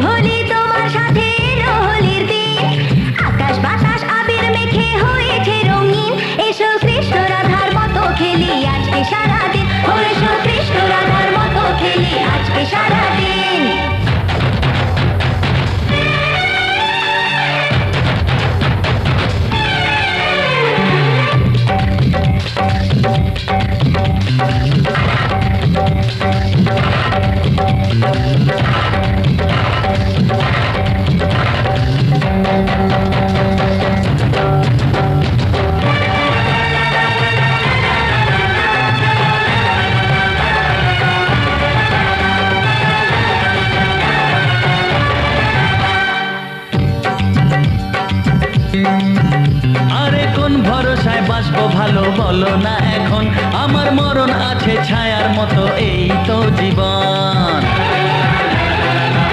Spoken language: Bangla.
হোলি তোমার সাথে এলো হোলির দিন, আকাশ বাতাস আবির মেখে হয়েছে রঙিন। এসো কৃষ্ণ রাধার মতো খেলি আজকে সারাদিন, এসো কৃষ্ণ রাধার মতো খেলি আজকে সারাদিন। আরে কোন ভরসায় বাঁচবো ভালো বলো না এখন, আমার মরণ আছে ছায়ার মতো এই তো জীবন।